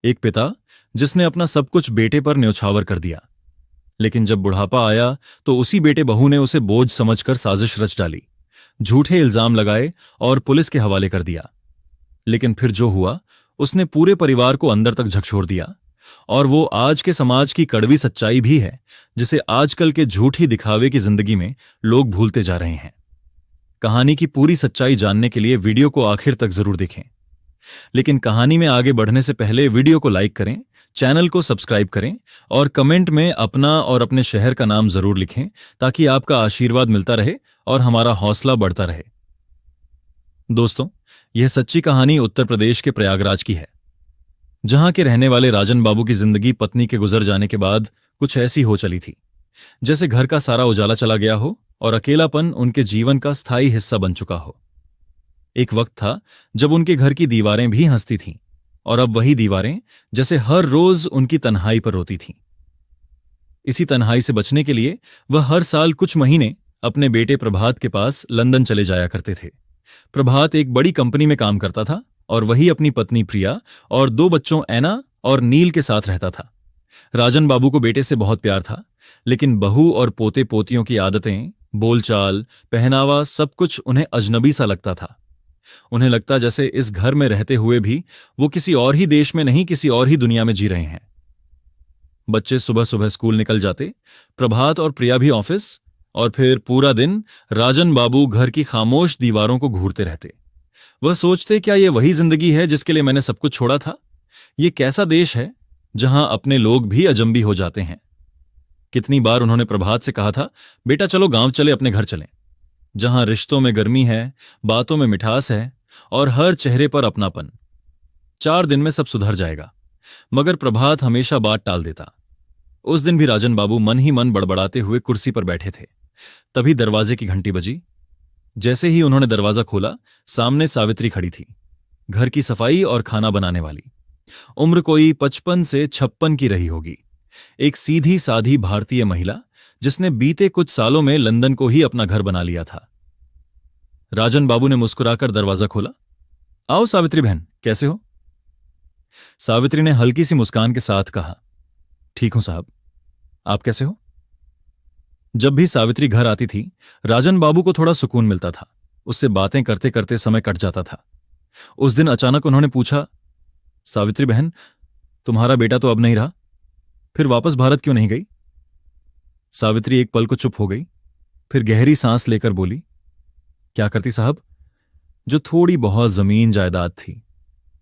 एक पिता जिसने अपना सब कुछ बेटे पर न्यौछावर कर दिया, लेकिन जब बुढ़ापा आया तो उसी बेटे बहू ने उसे बोझ समझकर साजिश रच डाली, झूठे इल्जाम लगाए और पुलिस के हवाले कर दिया। लेकिन फिर जो हुआ, उसने पूरे परिवार को अंदर तक झकझोर दिया। और वो आज के समाज की कड़वी सच्चाई भी है, जिसे आजकल के झूठी दिखावे की जिंदगी में लोग भूलते जा रहे हैं। कहानी की पूरी सच्चाई जानने के लिए वीडियो को आखिर तक जरूर देखें। लेकिन कहानी में आगे बढ़ने से पहले वीडियो को लाइक करें, चैनल को सब्सक्राइब करें और कमेंट में अपना और अपने शहर का नाम जरूर लिखें, ताकि आपका आशीर्वाद मिलता रहे और हमारा हौसला बढ़ता रहे। दोस्तों, यह सच्ची कहानी उत्तर प्रदेश के प्रयागराज की है, जहां के रहने वाले राजन बाबू की जिंदगी पत्नी के गुजर जाने के बाद कुछ ऐसी हो चली थी जैसे घर का सारा उजाला चला गया हो और अकेलापन उनके जीवन का स्थायी हिस्सा बन चुका हो। एक वक्त था जब उनके घर की दीवारें भी हंसती थीं, और अब वही दीवारें जैसे हर रोज उनकी तन्हाई पर रोती थीं। इसी तन्हाई से बचने के लिए वह हर साल कुछ महीने अपने बेटे प्रभात के पास लंदन चले जाया करते थे। प्रभात एक बड़ी कंपनी में काम करता था और वही अपनी पत्नी प्रिया और 2 बच्चों ऐना और नील के साथ रहता था। राजन बाबू को बेटे से बहुत प्यार था, लेकिन बहू और पोते पोतियों की आदतें, बोलचाल, पहनावा सब कुछ उन्हें अजनबी सा लगता था। उन्हें लगता जैसे इस घर में रहते हुए भी वो किसी और ही देश में नहीं, किसी और ही दुनिया में जी रहे हैं। बच्चे सुबह सुबह स्कूल निकल जाते, प्रभात और प्रिया भी ऑफिस, और फिर पूरा दिन राजन बाबू घर की खामोश दीवारों को घूरते रहते। वह सोचते, क्या ये वही जिंदगी है जिसके लिए मैंने सब कुछ छोड़ा था? ये कैसा देश है जहां अपने लोग भी अजंबी हो जाते हैं। कितनी बार उन्होंने प्रभात से कहा था, बेटा चलो गांव चले, अपने घर चलें, जहां रिश्तों में गर्मी है, बातों में मिठास है और हर चेहरे पर अपनापन। 4 दिन में सब सुधर जाएगा। मगर प्रभात हमेशा बात टाल देता। उस दिन भी राजन बाबू मन ही मन बड़बड़ाते हुए कुर्सी पर बैठे थे। तभी दरवाजे की घंटी बजी। जैसे ही उन्होंने दरवाजा खोला, सामने सावित्री खड़ी थी, घर की सफाई और खाना बनाने वाली। उम्र कोई 55 से 56 की रही होगी। एक सीधी साधी भारतीय महिला जिसने बीते कुछ सालों में लंदन को ही अपना घर बना लिया था। राजन बाबू ने मुस्कुराकर दरवाजा खोला। आओ सावित्री बहन, कैसे हो? सावित्री ने हल्की सी मुस्कान के साथ कहा, ठीक हूं साहब, आप कैसे हो? जब भी सावित्री घर आती थी, राजन बाबू को थोड़ा सुकून मिलता था। उससे बातें करते करते समय कट जाता था। उस दिन अचानक उन्होंने पूछा, सावित्री बहन, तुम्हारा बेटा तो अब नहीं रहा, फिर वापस भारत क्यों नहीं गई? सावित्री एक पल को चुप हो गई, फिर गहरी सांस लेकर बोली, क्या करती साहब, जो थोड़ी बहुत जमीन जायदाद थी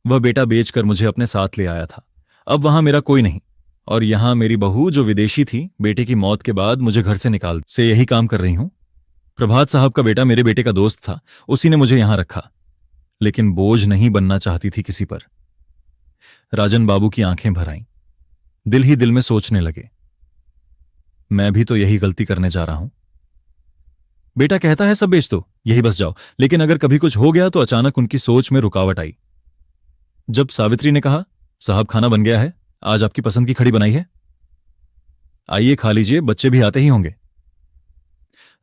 वह बेटा बेचकर मुझे अपने साथ ले आया था। अब वहां मेरा कोई नहीं, और यहां मेरी बहू जो विदेशी थी, बेटे की मौत के बाद मुझे घर से निकाल से यही काम कर रही हूं। प्रभात साहब का बेटा मेरे बेटे का दोस्त था, उसी ने मुझे यहां रखा, लेकिन बोझ नहीं बनना चाहती थी किसी पर। राजन बाबू की आंखें भर आईं। दिल ही दिल में सोचने लगे, मैं भी तो यही गलती करने जा रहा हूं। बेटा कहता है सब बेच दो, यही बस जाओ, लेकिन अगर कभी कुछ हो गया तो अचानक उनकी सोच में रुकावट आई। जब सावित्री ने कहा, साहब खाना बन गया है, आज आपकी पसंद की कढ़ी बनाई है, आइए खा लीजिए, बच्चे भी आते ही होंगे।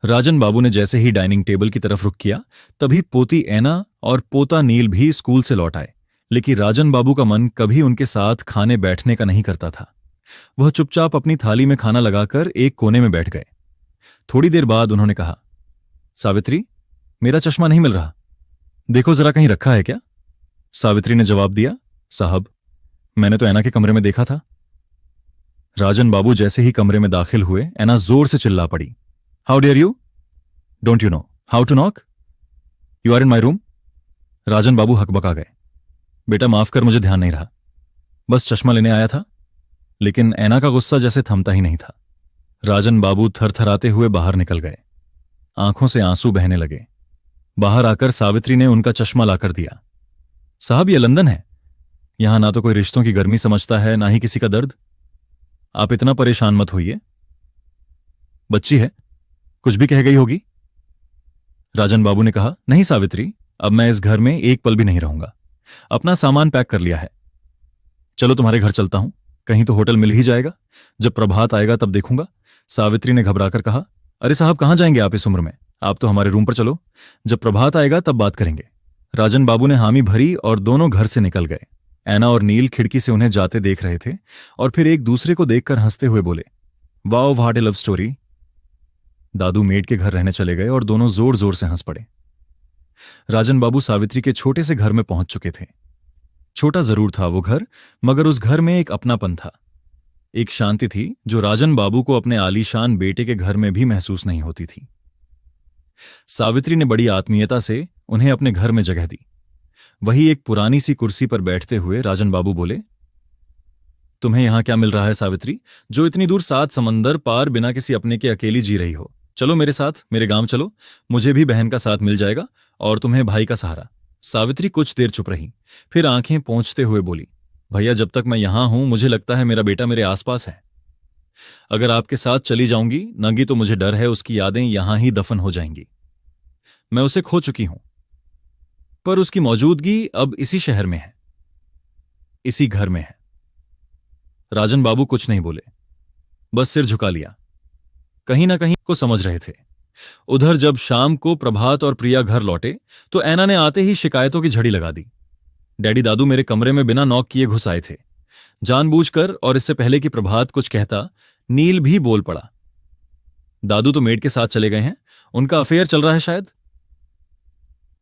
राजन बाबू ने जैसे ही डाइनिंग टेबल की तरफ रुख किया, तभी पोती ऐना और पोता नील भी स्कूल से लौट आए। लेकिन राजन बाबू का मन कभी उनके साथ खाने बैठने का नहीं करता था। वह चुपचाप अपनी थाली में खाना लगाकर एक कोने में बैठ गए। थोड़ी देर बाद उन्होंने कहा, सावित्री, मेरा चश्मा नहीं मिल रहा, देखो जरा कहीं रखा है क्या? सावित्री ने जवाब दिया, साहब, मैंने तो ऐना के कमरे में देखा था। राजन बाबू जैसे ही कमरे में दाखिल हुए, ऐना जोर से चिल्ला पड़ी, how dare you, don't you know how to knock, you are in my room. Rajan babu हकबका गए, बेटा माफ कर, मुझे ध्यान नहीं रहा, बस चश्मा लेने आया था। लेकिन ऐना का गुस्सा जैसे थमता ही नहीं था। राजन बाबू थरथराते हुए बाहर निकल गए। आंखों से आंसू बहने लगे। बाहर आकर सावित्री ने उनका चश्मा लाकर दिया। साहब, ये लंदन है, यहां ना तो कोई रिश्तों की गर्मी समझता है, ना ही किसी का दर्द। आप इतना परेशान मत होइए, बच्ची है, कुछ भी कह गई होगी। राजन बाबू ने कहा, नहीं सावित्री, अब मैं इस घर में एक पल भी नहीं रहूंगा, अपना सामान पैक कर लिया है, चलो तुम्हारे घर चलता हूं, कहीं तो होटल मिल ही जाएगा, जब प्रभात आएगा तब देखूंगा। सावित्री ने घबराकर कहा, अरे साहब, कहां जाएंगे आप इस उम्र में, आप तो हमारे रूम पर चलो, जब प्रभात आएगा तब बात करेंगे। राजन बाबू ने हामी भरी और दोनों घर से निकल गए। ऐना और नील खिड़की से उन्हें जाते देख रहे थे और फिर एक दूसरे को देखकर हंसते हुए बोले, wow what A love story. Dadu made के घर रहने चले गए और दोनों जोर जोर से हंस पड़े। राजन बाबू सावित्री के छोटे से घर में पहुंच चुके थे। छोटा जरूर था वो घर, मगर उस घर में एक अपनापन था, एक शांति थी जो राजन बाबू को अपने आलीशान बेटे के घर में भी महसूस नहीं होती थी। सावित्री ने बड़ी आत्मीयता से उन्हें अपने घर में जगह दी। वही एक पुरानी सी कुर्सी पर बैठते हुए राजन बाबू बोले, तुम्हें यहां क्या मिल रहा है सावित्री, जो इतनी दूर 7 समंदर पार बिना किसी अपने के अकेली जी रही हो। चलो मेरे साथ, मेरे गांव चलो, मुझे भी बहन का साथ मिल जाएगा और तुम्हें भाई का सहारा। सावित्री कुछ देर चुप रही, फिर आंखें पोंछते हुए बोली, भैया जब तक मैं यहां हूं मुझे लगता है मेरा बेटा मेरे आसपास है। अगर आपके साथ चली जाऊंगी नंगी तो मुझे डर है उसकी यादें यहां ही दफन हो जाएंगी। मैं उसे खो चुकी हूं, पर उसकी मौजूदगी अब इसी शहर में है, इसी घर में है। राजन बाबू कुछ नहीं बोले, बस सिर झुका लिया। कहीं ना कहीं को समझ रहे थे। उधर जब शाम को प्रभात और प्रिया घर लौटे तो ऐना ने आते ही शिकायतों की झड़ी लगा दी। डैडी दादू मेरे कमरे में बिना नॉक किए घुस आए थे, जानबूझकर, और इससे पहले कि प्रभात कुछ कहता नील भी बोल पड़ा, दादू तो मेड के साथ चले गए हैं, उनका अफेयर चल रहा है शायद।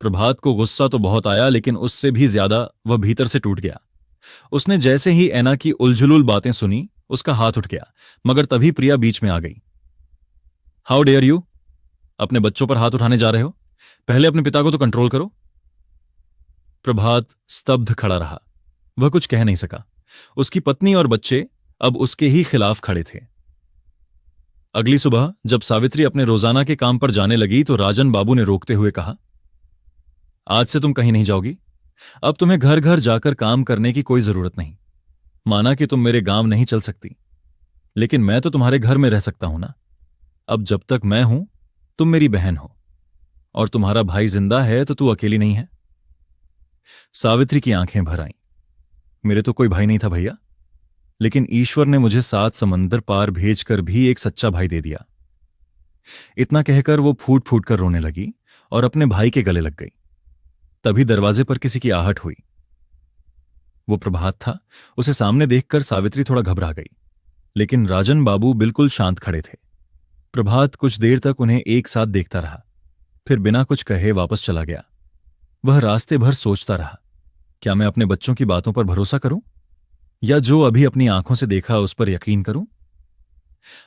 प्रभात को गुस्सा तो बहुत आया, लेकिन उससे भी ज्यादा वह भीतर से टूट गया। उसने जैसे ही ऐना की उलझुलुल बातें सुनी उसका हाथ उठ गया, मगर तभी प्रिया बीच में आ गई। हाउ डेयर यू, अपने बच्चों पर हाथ उठाने जा रहे हो, पहले अपने पिता को तो कंट्रोल करो। प्रभात स्तब्ध खड़ा रहा, वह कुछ कह नहीं सका। उसकी पत्नी और बच्चे अब उसके ही खिलाफ खड़े थे। अगली सुबह जब सावित्री अपने रोजाना के काम पर जाने लगी तो राजन बाबू ने रोकते हुए कहा, आज से तुम कहीं नहीं जाओगी, अब तुम्हें घर घर जाकर काम करने की कोई जरूरत नहीं। माना कि तुम मेरे गांव नहीं चल सकती, लेकिन मैं तो तुम्हारे घर में रह सकता हूं ना। अब जब तक मैं हूं तुम मेरी बहन हो, और तुम्हारा भाई जिंदा है तो तू अकेली नहीं है। सावित्री की आंखें भर आईं। मेरे तो कोई भाई नहीं था भैया, लेकिन ईश्वर ने मुझे 7 समंदर पार भेजकर भी एक सच्चा भाई दे दिया। इतना कहकर वो फूट फूट कर रोने लगी और अपने भाई के गले लग गई। तभी दरवाजे पर किसी की आहट हुई। वो प्रभात था। उसे सामने देखकर सावित्री थोड़ा घबरा गई, लेकिन राजन बाबू बिल्कुल शांत खड़े थे। प्रभात कुछ देर तक उन्हें एक साथ देखता रहा, फिर बिना कुछ कहे वापस चला गया। वह रास्ते भर सोचता रहा, क्या मैं अपने बच्चों की बातों पर भरोसा करूं, या जो अभी अपनी आंखों से देखा उस पर यकीन करूं।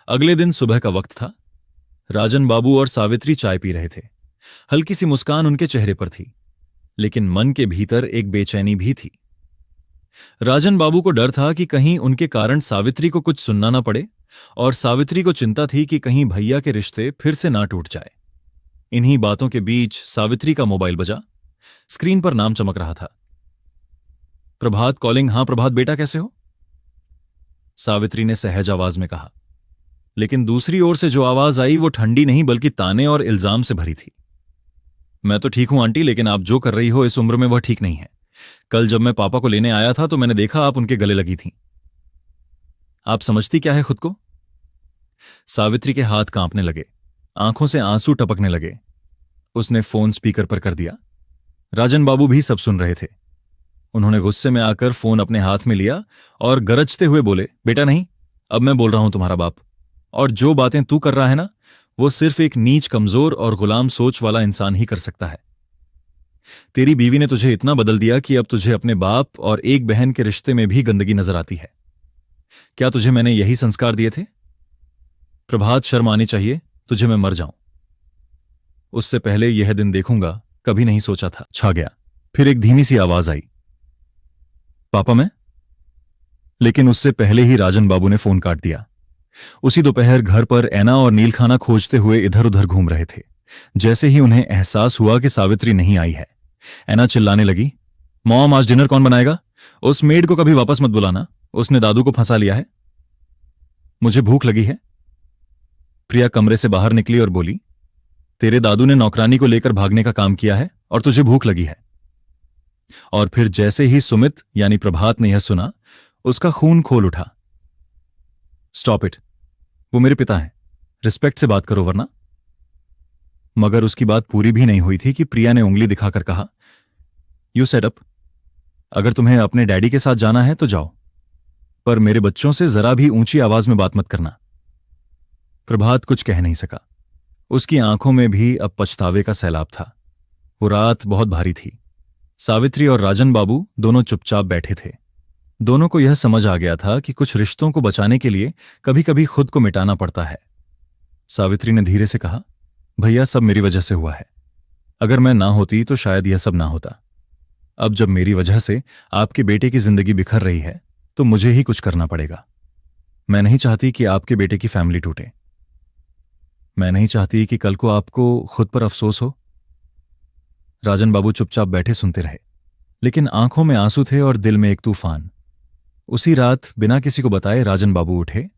अगले दिन सुबह का वक्त था। राजन बाबू और सावित्री चाय पी रहे थे। हल्की सी मुस्कान उनके चेहरे पर थी, लेकिन मन के भीतर एक बेचैनी भी थी। राजन बाबू को डर था कि कहीं उनके कारण सावित्री को कुछ सुनना ना पड़े, और सावित्री को चिंता थी कि कहीं भैया के रिश्ते फिर से ना टूट जाए। इन्हीं बातों के बीच सावित्री का मोबाइल बजा। स्क्रीन पर नाम चमक रहा था, प्रभात कॉलिंग। हां प्रभात बेटा, कैसे हो, सावित्री ने सहज आवाज में कहा। लेकिन दूसरी ओर से जो आवाज आई वो ठंडी नहीं बल्कि ताने और इल्जाम से भरी थी। मैं तो ठीक हूं आंटी, लेकिन आप जो कर रही हो इस उम्र में वह ठीक नहीं है। कल जब मैं पापा को लेने आया था तो मैंने देखा आप उनके गले लगी थीं। आप समझती क्या है खुद को। सावित्री के हाथ कांपने लगे, आंखों से आंसू टपकने लगे। उसने फोन स्पीकर पर कर दिया। राजन बाबू भी सब सुन रहे थे। उन्होंने गुस्से में आकर फोन अपने हाथ में लिया और गरजते हुए बोले, बेटा नहीं, अब मैं बोल रहा हूं तुम्हारा बाप, और जो बातें तू कर रहा है ना वो सिर्फ एक नीच, कमजोर और गुलाम सोच वाला इंसान ही कर सकता है। तेरी बीवी ने तुझे इतना बदल दिया कि अब तुझे अपने बाप और एक बहन के रिश्ते में भी गंदगी नजर आती है। क्या तुझे मैंने यही संस्कार दिए थे। प्रभात, शर्म आनी चाहिए तुझे, मैं मर जाऊं उससे पहले यह दिन देखूंगा, कभी नहीं सोचा था। छा गया। फिर एक धीमी सी आवाज आई, पापा मैं। लेकिन उससे पहले ही राजन बाबू ने फोन काट दिया। उसी दोपहर घर पर ऐना और नील खाना खोजते हुए इधर उधर घूम रहे थे। जैसे ही उन्हें एहसास हुआ कि सावित्री नहीं आई है, ऐना चिल्लाने लगी, मॉम आज डिनर कौन बनाएगा, उस मेड को कभी वापस मत बुलाना, उसने दादू को फंसा लिया है। मुझे भूख लगी है। प्रिया कमरे से बाहर निकली और बोली, तेरे दादू ने नौकरानी को लेकर भागने का काम किया है और तुझे भूख लगी है। और फिर जैसे ही सुमित यानी प्रभात ने यह सुना, उसका खून खोल उठा। स्टॉप इट, वो मेरे पिता हैं, रिस्पेक्ट से बात करो वरना। मगर उसकी बात पूरी भी नहीं हुई थी कि प्रिया ने उंगली दिखाकर कहा, यू सेट अप। अगर तुम्हें अपने डैडी के साथ जाना है तो जाओ, पर मेरे बच्चों से जरा भी ऊंची आवाज में बात मत करना। प्रभात कुछ कह नहीं सका। उसकी आंखों में भी अब पछतावे का सैलाब था। वो रात बहुत भारी थी। सावित्री और राजन बाबू दोनों चुपचाप बैठे थे। दोनों को यह समझ आ गया था कि कुछ रिश्तों को बचाने के लिए कभी कभी खुद को मिटाना पड़ता है। सावित्री ने धीरे से कहा, भैया सब मेरी वजह से हुआ है। अगर मैं ना होती तो शायद यह सब ना होता। अब जब मेरी वजह से आपके बेटे की जिंदगी बिखर रही है तो मुझे ही कुछ करना पड़ेगा। मैं नहीं चाहती कि आपके बेटे की फैमिली टूटे। मैं नहीं चाहती कि कल को आपको खुद पर अफसोस हो। राजन बाबू चुपचाप बैठे सुनते रहे, लेकिन आंखों में आंसू थे और दिल में एक तूफान। उसी रात बिना किसी को बताए राजन बाबू उठे,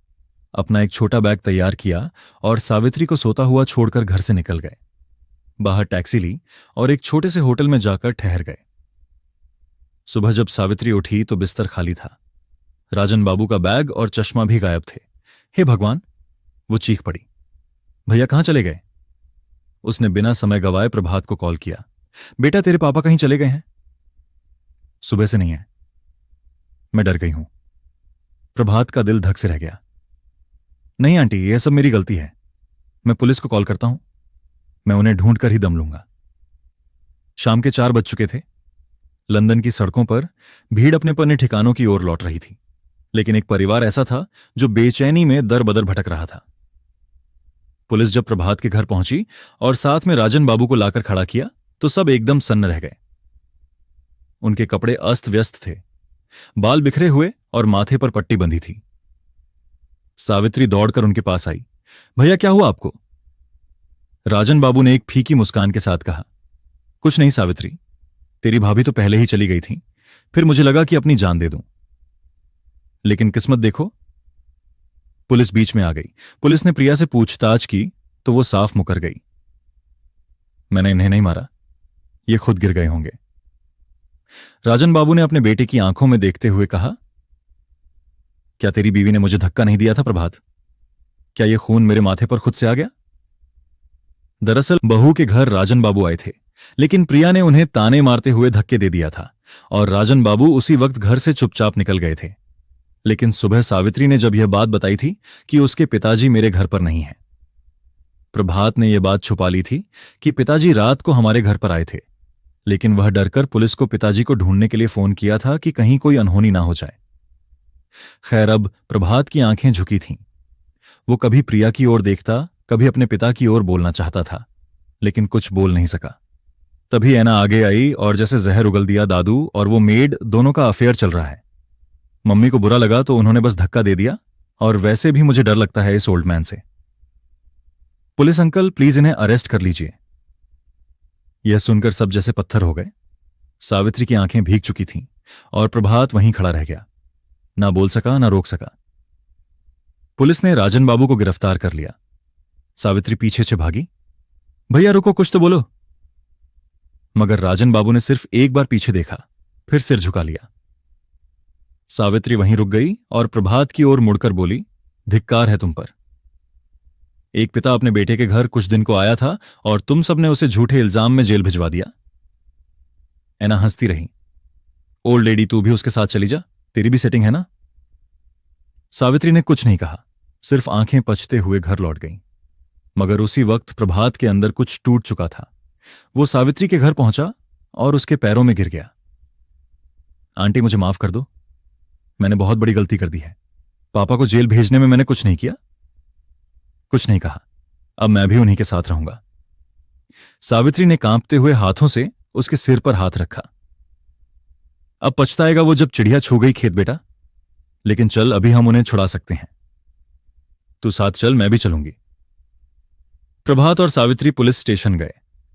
अपना एक छोटा बैग तैयार किया और सावित्री को सोता हुआ छोड़कर घर से निकल गए। बाहर टैक्सी ली और एक छोटे से होटल में जाकर ठहर गए। सुबह जब सावित्री उठी तो बिस्तर खाली था। राजन बाबू का बैग और चश्मा भी गायब थे। हे भगवान, वो चीख पड़ी। भैया कहां चले गए? उसने बिना समय गवाए प्रभात को कॉल किया। बेटा तेरे पापा कहीं चले गए हैं? सुबह से नहीं है। मैं डर गई हूं। प्रभात का दिल धक से रह गया। नहीं आंटी, यह सब मेरी गलती है। मैं पुलिस को कॉल करता हूं। मैं उन्हें ढूंढ कर ही दम लूंगा। शाम के 4 बज चुके थे। लंदन की सड़कों पर भीड़ अपने अपने ठिकानों की ओर लौट रही थी, लेकिन एक परिवार ऐसा था जो बेचैनी में दर बदर भटक रहा था। पुलिस जब प्रभात के घर पहुंची और साथ में राजन बाबू को लाकर खड़ा किया तो सब एकदम सन्न रह गए। उनके कपड़े अस्त व्यस्त थे, बाल बिखरे हुए और माथे पर पट्टी बंधी थी। सावित्री दौड़कर उनके पास आई। भैया क्या हुआ आपको? राजन बाबू ने एक फीकी मुस्कान के साथ कहा, कुछ नहीं सावित्री, तेरी भाभी तो पहले ही चली गई थी, फिर मुझे लगा कि अपनी जान दे दूं। लेकिन किस्मत देखो। पुलिस बीच में आ गई। पुलिस ने प्रिया से पूछताछ की तो वो साफ मुकर गई। मैंने इन्हें नहीं मारा, ये खुद गिर गए होंगे। राजन बाबू ने अपने बेटे की आंखों में देखते हुए कहा, क्या तेरी बीवी ने मुझे धक्का नहीं दिया था प्रभात? क्या यह खून मेरे माथे पर खुद से आ गया? दरअसल बहू के घर राजन बाबू आए थे, लेकिन प्रिया ने उन्हें ताने मारते हुए धक्के दे दिया था और राजन बाबू उसी वक्त घर से चुपचाप निकल गए थे। लेकिन सुबह सावित्री ने जब यह बात बताई थी कि उसके पिताजी मेरे घर पर नहीं हैं। प्रभात ने यह बात छुपा ली थी कि पिताजी रात को हमारे घर पर आए थे, लेकिन वह डरकर पुलिस को पिताजी को ढूंढने के लिए फोन किया था कि कहीं कोई अनहोनी ना हो जाए। खैर, अब प्रभात की आंखें झुकी थीं। वो कभी प्रिया की ओर देखता, कभी अपने पिता की ओर बोलना चाहता था, लेकिन कुछ बोल नहीं सका। तभी ऐना आगे आई और जैसे जहर उगल दिया। दादू और वो मेड दोनों का अफेयर चल रहा है। मम्मी को बुरा लगा तो उन्होंने बस धक्का दे दिया, और वैसे भी मुझे डर लगता है इस ओल्ड मैन से। पुलिस अंकल, प्लीज इन्हें अरेस्ट कर लीजिए। यह सुनकर सब जैसे पत्थर हो गए। सावित्री की आंखें भीग चुकी थीं और प्रभात वहीं खड़ा रह गया, ना बोल सका ना रोक सका। पुलिस ने राजन बाबू को गिरफ्तार कर लिया। सावित्री पीछे से भागी। भैया रुको, कुछ तो बोलो। मगर राजन बाबू ने सिर्फ एक बार पीछे देखा, फिर सिर झुका लिया। सावित्री वहीं रुक गई और प्रभात की ओर मुड़कर बोली, धिक्कार है तुम पर। एक पिता अपने बेटे के घर कुछ दिन को आया था और तुम सबने उसे झूठे इल्जाम में जेल भिजवा दिया। ऐना हंसती रही। ओल्ड लेडी, तू भी उसके साथ चली जा, तेरी भी सेटिंग है ना। सावित्री ने कुछ नहीं कहा, सिर्फ आंखें पचते हुए घर लौट गईं। मगर उसी वक्त प्रभात के अंदर कुछ टूट चुका था। वो सावित्री के घर पहुंचा और उसके पैरों में गिर गया। आंटी, मुझे माफ कर दो, मैंने बहुत बड़ी गलती कर दी है। पापा को जेल भेजने में मैंने कुछ नहीं किया। कुछ नहीं कहा, अब मैं भी उन्हीं के साथ रहूंगा। सावित्री ने कांपते हुए हाथों से उसके सिर पर हाथ रखा। अब पछताएगा वो जब चिड़िया छू गई खेत बेटा, लेकिन चल, अभी हम उन्हें छुड़ा सकते हैं। तू साथ चल, मैं भी चलूंगी। प्रभात और सावित्री पुलिस स्टेशन गए।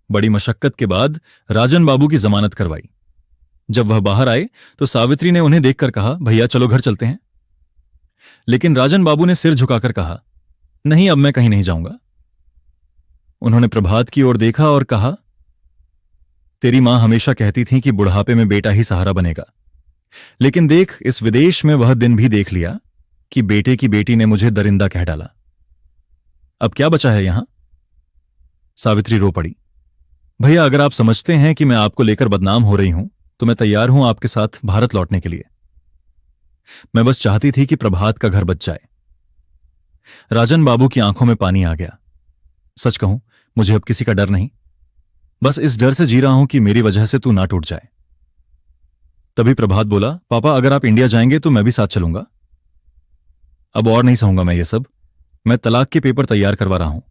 बड़ी मशक्कत के बाद राजन बाबू की जमानत करवाई। जब वह बाहर आए तो सावित्री ने उन्हें देखकर कहा, भैया चलो घर चलते हैं। लेकिन राजन बाबू ने सिर झुकाकर कहा, नहीं, अब मैं कहीं नहीं जाऊंगा। उन्होंने प्रभात की ओर देखा और कहा, तेरी मां हमेशा कहती थी कि बुढ़ापे में बेटा ही सहारा बनेगा, लेकिन देख, इस विदेश में वह दिन भी देख लिया कि बेटे की बेटी ने मुझे दरिंदा कह डाला। अब क्या बचा है यहां? सावित्री रो पड़ी। भैया, अगर आप समझते हैं कि मैं आपको लेकर बदनाम हो रही हूं तो मैं तैयार हूं आपके साथ भारत लौटने के लिए। मैं बस चाहती थी कि प्रभात का घर बच जाए। राजन बाबू की आंखों में पानी आ गया। सच कहूं, मुझे अब किसी का डर नहीं। बस इस डर से जी रहा हूं कि मेरी वजह से तू ना टूट जाए। तभी प्रभात बोला, पापा अगर आप इंडिया जाएंगे तो मैं भी साथ चलूंगा। अब और नहीं सहूंगा मैं ये सब। मैं तलाक के पेपर तैयार करवा रहा हूं।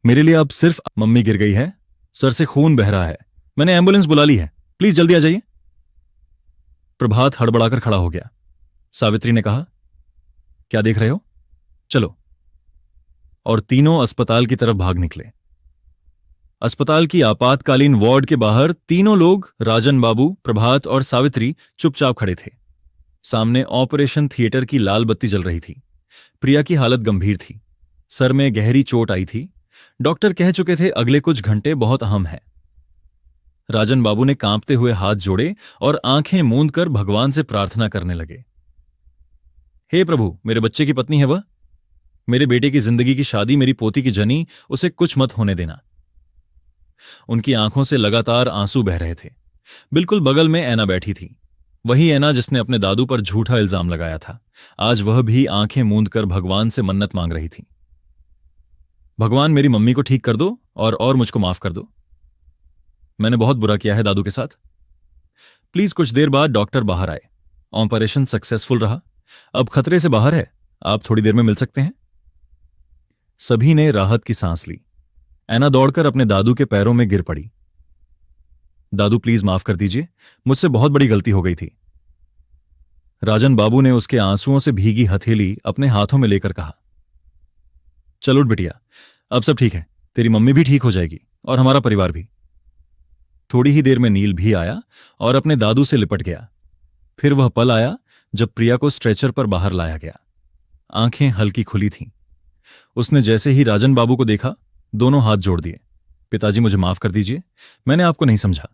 मेरे लिए अब सिर्फ मम्मी गिर गई है, सर से खून बह रहा है। मैंने एम्बुलेंस बुला ली है, प्लीज जल्दी आ जाइए। प्रभात हड़बड़ाकर खड़ा हो गया। सावित्री ने कहा, क्या देख रहे हो, चलो। और तीनों अस्पताल की तरफ भाग निकले। अस्पताल की आपातकालीन वार्ड के बाहर तीनों लोग, राजन बाबू, प्रभात और सावित्री, चुपचाप खड़े थे। सामने ऑपरेशन थिएटर की लाल बत्ती जल रही थी। प्रिया की हालत गंभीर थी, सर में गहरी चोट आई थी। डॉक्टर कह चुके थे अगले कुछ घंटे बहुत अहम है। राजन बाबू ने कांपते हुए हाथ जोड़े और आंखें मूंद कर भगवान से प्रार्थना करने लगे। हे प्रभु, मेरे बच्चे की पत्नी है वह, मेरे बेटे की जिंदगी की शादी, मेरी पोती की जनी, उसे कुछ मत होने देना। उनकी आंखों से लगातार आंसू बह रहे थे। बिल्कुल बगल में ऐना बैठी थी, वही ऐना जिसने अपने दादू पर झूठा इल्जाम लगाया था। आज वह भी आंखें मूंद कर भगवान से मन्नत मांग रही थी। भगवान, मेरी मम्मी को ठीक कर दो और मुझको माफ कर दो। मैंने बहुत बुरा किया है दादू के साथ। प्लीज। कुछ देर बाद डॉक्टर बाहर आए। ऑपरेशन सक्सेसफुल रहा, अब खतरे से बाहर है, आप थोड़ी देर में मिल सकते हैं। सभी ने राहत की सांस ली। ऐना दौड़कर अपने दादू के पैरों में गिर पड़ी। दादू प्लीज माफ कर दीजिए, मुझसे बहुत बड़ी गलती हो गई थी। राजन बाबू ने उसके आंसुओं से भीगी हथेली अपने हाथों में लेकर कहा, चल उठ बिटिया, अब सब ठीक है, तेरी मम्मी भी ठीक हो जाएगी और हमारा परिवार भी। थोड़ी ही देर में नील भी आया और अपने दादू से लिपट गया। फिर वह पल आया जब प्रिया को स्ट्रेचर पर बाहर लाया गया। आंखें हल्की खुली थीं। उसने जैसे ही राजन बाबू को देखा, दोनों हाथ जोड़ दिए। पिताजी, मुझे माफ कर दीजिए, मैंने आपको नहीं समझा,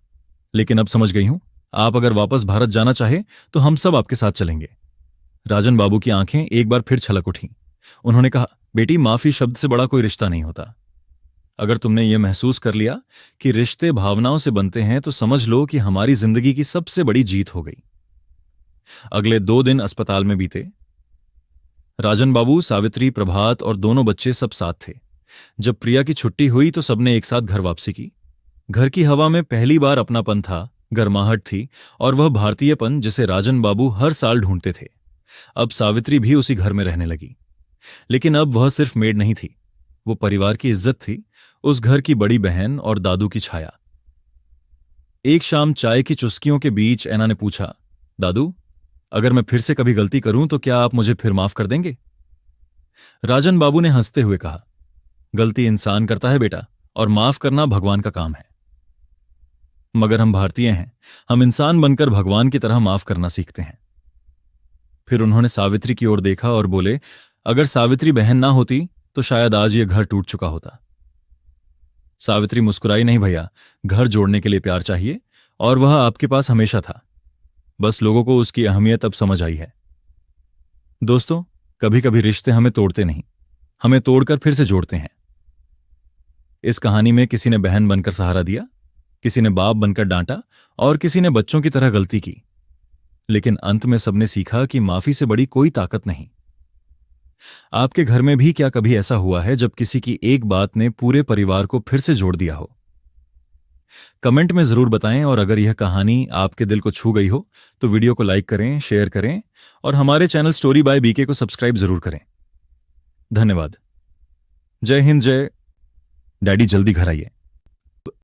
लेकिन अब समझ गई हूं। आप अगर वापस भारत जाना चाहे तो हम सब आपके साथ चलेंगे। राजन बाबू की आंखें एक बार फिर छलक उठीं। उन्होंने कहा, बेटी, माफी शब्द से बड़ा कोई रिश्ता नहीं होता। अगर तुमने यह महसूस कर लिया कि रिश्ते भावनाओं से बनते हैं तो समझ लो कि हमारी जिंदगी की सबसे बड़ी जीत हो गई। अगले 2 दिन अस्पताल में बीते। राजन बाबू, सावित्री, प्रभात और दोनों बच्चे सब साथ थे। जब प्रिया की छुट्टी हुई तो सबने एक साथ घर वापसी की। घर की हवा में पहली बार अपनापन था, गर्माहट थी और वह भारतीयपन जिसे राजन बाबू हर साल ढूंढते थे। अब सावित्री भी उसी घर में रहने लगी, लेकिन अब वह सिर्फ मेड नहीं थी, वो परिवार की इज्जत थी, उस घर की बड़ी बहन और दादू की छाया। एक शाम चाय की चुस्कियों के बीच ऐना ने पूछा, दादू, अगर मैं फिर से कभी गलती करूं तो क्या आप मुझे फिर माफ कर देंगे? राजन बाबू ने हंसते हुए कहा, गलती इंसान करता है बेटा, और माफ करना भगवान का काम है। मगर हम भारतीय हैं, हम इंसान बनकर भगवान की तरह माफ करना सीखते हैं। फिर उन्होंने सावित्री की ओर देखा और बोले, अगर सावित्री बहन ना होती तो शायद आज ये घर टूट चुका होता। सावित्री मुस्कुराई, नहीं भैया, घर जोड़ने के लिए प्यार चाहिए और वह आपके पास हमेशा था। बस लोगों को उसकी अहमियत अब समझ आई है। दोस्तों, कभी कभी रिश्ते हमें तोड़ते नहीं, हमें तोड़कर फिर से जोड़ते हैं। इस कहानी में किसी ने बहन बनकर सहारा दिया, किसी ने बाप बनकर डांटा और किसी ने बच्चों की तरह गलती की, लेकिन अंत में सबने सीखा कि माफी से बड़ी कोई ताकत नहीं। आपके घर में भी क्या कभी ऐसा हुआ है जब किसी की एक बात ने पूरे परिवार को फिर से जोड़ दिया हो? कमेंट में जरूर बताएं, और अगर यह कहानी आपके दिल को छू गई हो तो वीडियो को लाइक करें, शेयर करें और हमारे चैनल स्टोरी बाय बीके को सब्सक्राइब जरूर करें। धन्यवाद। जय हिंद, जय। डैडी जल्दी घर आइए।